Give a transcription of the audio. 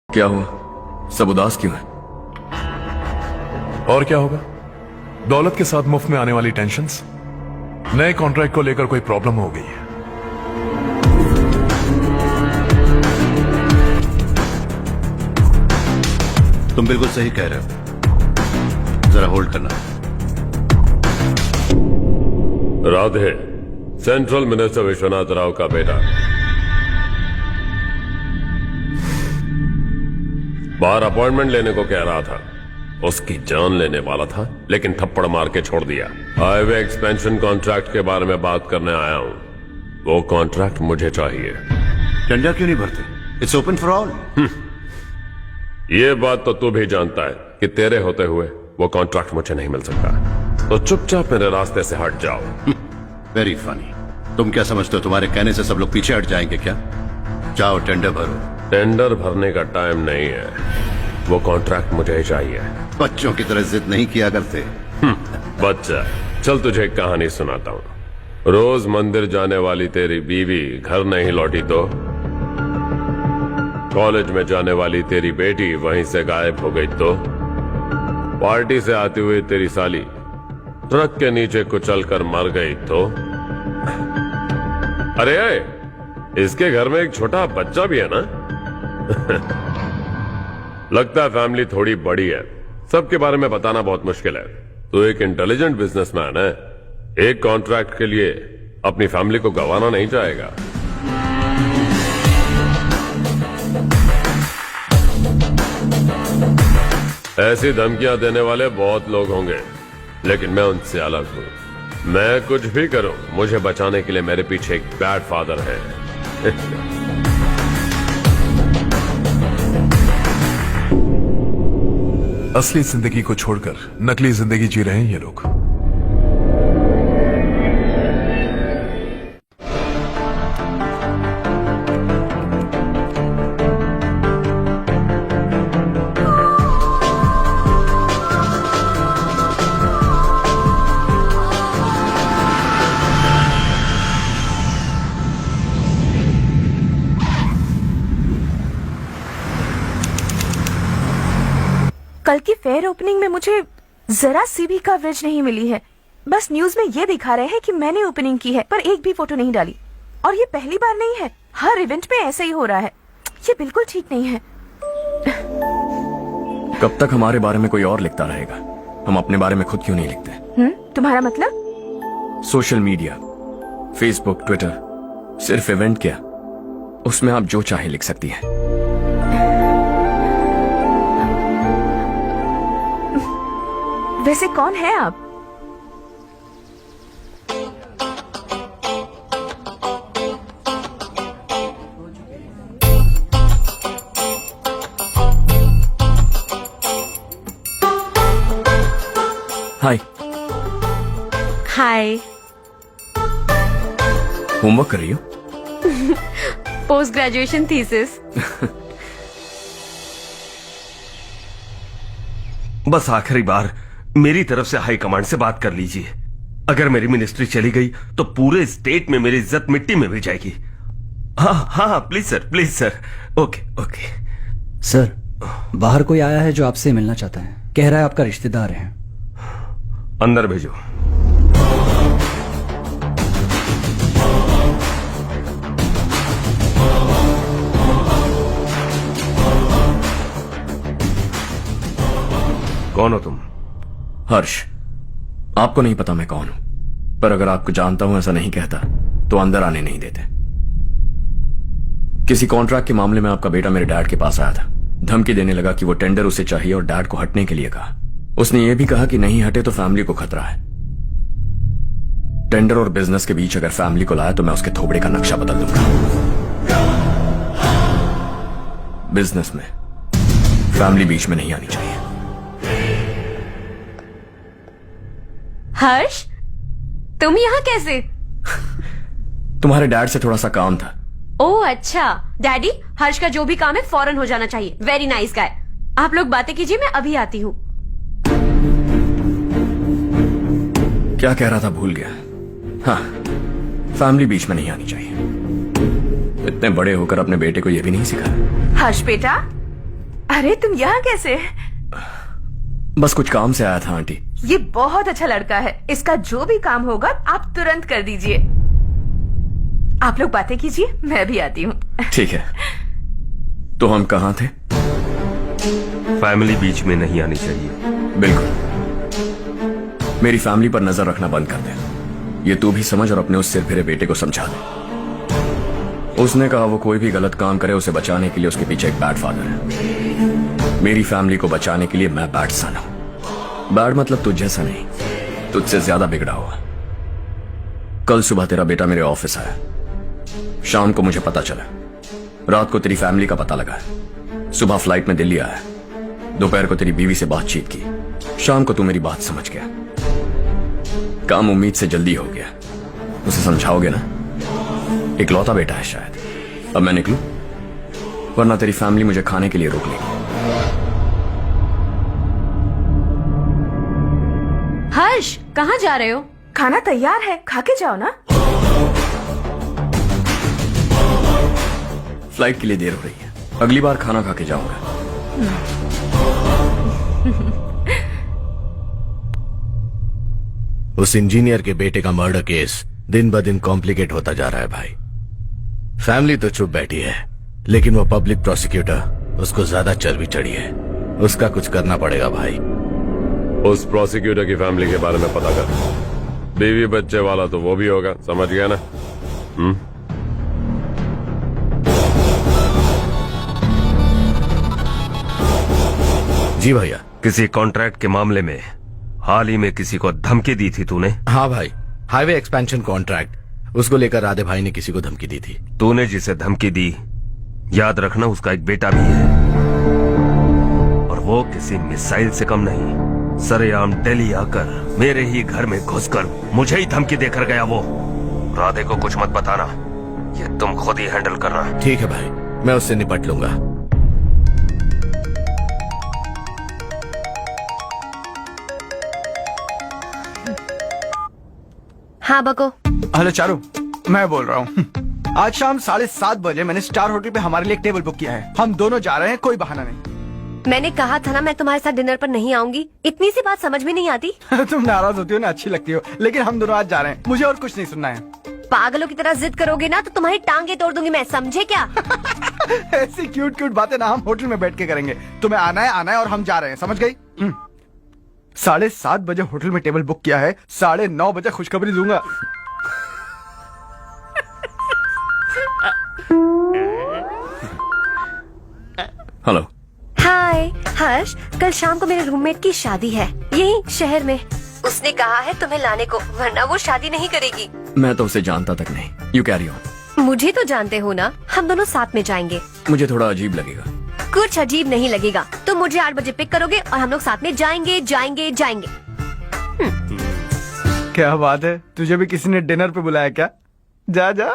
क्या हुआ? सब उदास क्यों है? और क्या होगा? दौलत के साथ मुफ्त में आने वाली टेंशन्स। नए कॉन्ट्रैक्ट को लेकर कोई प्रॉब्लम हो गई है। तुम बिल्कुल सही कह रहे हो, जरा होल्ड करना। राधे, सेंट्रल मिनिस्टर विश्वनाथ राव का बेटा। बाहर अपॉइंटमेंट लेने को कह रहा था, उसकी जान लेने वाला था, लेकिन थप्पड़ मार के छोड़ दिया। हाईवे एक्सपेंशन कॉन्ट्रैक्ट के बारे में बात करने आया हूं। वो कॉन्ट्रैक्ट मुझे चाहिए। टेंडर क्यों नहीं भरते? It's open for all. ये बात तो तू भी जानता है कि तेरे होते हुए वो कॉन्ट्रैक्ट मुझे नहीं मिल सकता, तो चुपचाप मेरे रास्ते से हट जाओ। Very funny. तुम क्या समझते हो तुम्हारे कहने से सब लोग पीछे हट जाएंगे क्या? जाओ टेंडर भरो। टेंडर भरने का टाइम नहीं है, वो कॉन्ट्रैक्ट मुझे ही चाहिए। बच्चों की तरह जिद नहीं किया करते। बच्चा, चल तुझे एक कहानी सुनाता हूँ। रोज मंदिर जाने वाली तेरी बीवी घर नहीं लौटी तो, कॉलेज में जाने वाली तेरी बेटी वहीं से गायब हो गई तो, पार्टी से आती हुई तेरी साली ट्रक के नीचे कुचल कर मर गई तो। अरे इसके घर में एक छोटा बच्चा भी है ना। लगता है फैमिली थोड़ी बड़ी है, सबके बारे में बताना बहुत मुश्किल है। तो एक इंटेलिजेंट बिजनेसमैन है, एक कॉन्ट्रैक्ट के लिए अपनी फैमिली को गंवाना नहीं चाहेगा। ऐसी धमकियां देने वाले बहुत लोग होंगे, लेकिन मैं उनसे अलग हूं। मैं कुछ भी करूं, मुझे बचाने के लिए मेरे पीछे एक बैड फादर है। असली जिंदगी को छोड़कर नकली जिंदगी जी रहे हैं ये लोग। कल की फेयर ओपनिंग में मुझे जरा सी भी कवरेज नहीं मिली है। बस न्यूज में ये दिखा रहे हैं कि मैंने ओपनिंग की है, पर एक भी फोटो नहीं डाली। और ये पहली बार नहीं है, हर इवेंट में ऐसे ही हो रहा है। ये बिल्कुल ठीक नहीं है। कब तक हमारे बारे में कोई और लिखता रहेगा? हम अपने बारे में खुद क्यों नहीं लिखते? तुम्हारा मतलब? सोशल मीडिया, फेसबुक, ट्विटर, सिर्फ इवेंट क्या, उसमें आप जो चाहे लिख सकती हैं। वैसे कौन है आप? हाय। हाय। होमवर्क कर रही हो? Post graduation thesis. बस आखिरी बार मेरी तरफ से हाई कमांड से बात कर लीजिए। अगर मेरी मिनिस्ट्री चली गई तो पूरे स्टेट में मेरी इज्जत मिट्टी में मिल जाएगी। हाँ हाँ, please sir. Okay okay. Sir, बाहर कोई आया है जो आपसे मिलना चाहता है। कह रहा है आपका रिश्तेदार है। अंदर भेजो। कौन हो तुम? हर्ष। आपको नहीं पता मैं कौन हूं, पर अगर आपको जानता हूं ऐसा नहीं कहता तो अंदर आने नहीं देते। किसी कॉन्ट्रैक्ट के मामले में आपका बेटा मेरे डैड के पास आया था। धमकी देने लगा कि वो टेंडर उसे चाहिए और डैड को हटने के लिए कहा। उसने ये भी कहा कि नहीं हटे तो फैमिली को खतरा है। टेंडर और बिजनेस के बीच अगर फैमिली को लाया तो मैं उसके थोबड़े का नक्शा बदल दूंगा। बिजनेस में फैमिली बीच में नहीं आनी चाहिए। हर्ष, तुम यहाँ कैसे? तुम्हारे डैड से थोड़ा सा काम था। ओह अच्छा। डैडी, हर्ष का जो भी काम है फौरन हो जाना चाहिए। Very nice guy. आप लोग बातें कीजिए, मैं अभी आती हूँ। क्या कह रहा था भूल गया। हाँ, फैमिली बीच में नहीं आनी चाहिए। इतने बड़े होकर अपने बेटे को यह भी नहीं सिखाया। हर्ष बेटा, अरे तुम यहाँ कैसे? बस कुछ काम से आया था आंटी। ये बहुत अच्छा लड़का है, इसका जो भी काम होगा आप तुरंत कर दीजिए। आप लोग बातें कीजिए, मैं भी आती हूँ। ठीक है। तो हम कहाँ थे? फैमिली बीच में नहीं आनी चाहिए। बिल्कुल। मेरी फैमिली पर नजर रखना बंद कर दे। ये तू भी समझ और अपने उस सिर फिरे बेटे को समझा दे। उसने कहा वो कोई भी गलत काम करे उसे बचाने के लिए उसके पीछे एक बैड फादर है। मेरी फैमिली को बचाने के लिए मैं बैड सन हूं। बैड मतलब तुझ जैसा नहीं, तुझसे ज्यादा बिगड़ा हुआ। कल सुबह तेरा बेटा मेरे ऑफिस आया। शाम को मुझे पता चला। रात को तेरी फैमिली का पता लगा। सुबह फ्लाइट में दिल्ली आया। दोपहर को तेरी बीवी से बातचीत की। शाम को तू मेरी बात समझ गया। काम उम्मीद से जल्दी हो गया। उसे समझाओगे ना? इकलौता बेटा है शायद। अब मैं निकलूं, वरना तेरी फैमिली मुझे खाने के लिए रोक लेगी। हर्ष, कहाँ जा रहे हो? खाना तैयार है, खा के जाओ ना। फ्लाइट के लिए देर हो रही है, अगली बार खाना खा के जाऊंगा। उस इंजीनियर के बेटे का मर्डर केस दिन ब दिन कॉम्प्लिकेट होता जा रहा है भाई। फैमिली तो चुप बैठी है, लेकिन वो पब्लिक प्रोसिक्यूटर, उसको ज्यादा चर्बी चढ़ी है। उसका कुछ करना पड़ेगा भाई। उस प्रोसिक्यूटर की फैमिली के बारे में पता कर। बीवी बच्चे वाला तो वो भी होगा, समझ गया ना? जी भैया। किसी कॉन्ट्रैक्ट के मामले में हाल ही में किसी को धमकी दी थी तूने? हाँ भाई, हाईवे एक्सपेंशन कॉन्ट्रैक्ट, उसको लेकर राधे भाई ने किसी को धमकी दी थी। तूने जिसे धमकी दी, याद रखना उसका एक बेटा भी है, और वो किसी मिसाइल से कम नहीं। सरेआम दिल्ली आकर मेरे ही घर में घुसकर मुझे ही धमकी देकर गया वो। राधे को कुछ मत बताना, ये तुम खुद ही हैंडल करना। ठीक है भाई, मैं उससे निपट लूंगा। हाँ बको। हेलो चारू, मैं बोल रहा हूँ। आज शाम 7:30 बजे मैंने स्टार होटल पे हमारे लिए एक टेबल बुक किया है। हम दोनों जा रहे हैं, कोई बहाना नहीं। मैंने कहा था ना मैं तुम्हारे साथ डिनर पर नहीं आऊंगी। इतनी सी बात समझ में नहीं आती? तुम नाराज होती हो ना, अच्छी लगती हो, लेकिन हम दोनों आज जा रहे हैं। मुझे और कुछ नहीं सुनना है। पागलों की तरह जिद करोगे ना तो तुम्हारी टांगे तोड़ दूंगी मैं, समझे क्या? ऐसी क्यूट क्यूट बातें ना हम होटल में बैठ के करेंगे। तुम्हें आना है और हम जा रहे हैं, समझ गई? 7:30 बजे होटल में टेबल बुक किया है, 9:30 बजे खुशखबरी दूंगा। हेलो। हाय हर्ष, कल शाम को मेरे रूममेट की शादी है, यही शहर में। उसने कहा है तुम्हें लाने को, वरना वो शादी नहीं करेगी। मैं तो उसे जानता तक नहीं। You carry on. मुझे तो जानते हो ना, हम दोनों साथ में जाएंगे। मुझे थोड़ा अजीब लगेगा। कुछ अजीब नहीं लगेगा। तुम मुझे 8 बजे पिक करोगे और हम लोग साथ में जाएंगे जाएंगे जाएंगे। क्या बात है, तुझे भी किसी ने डिनर पे बुलाया क्या? जा जा।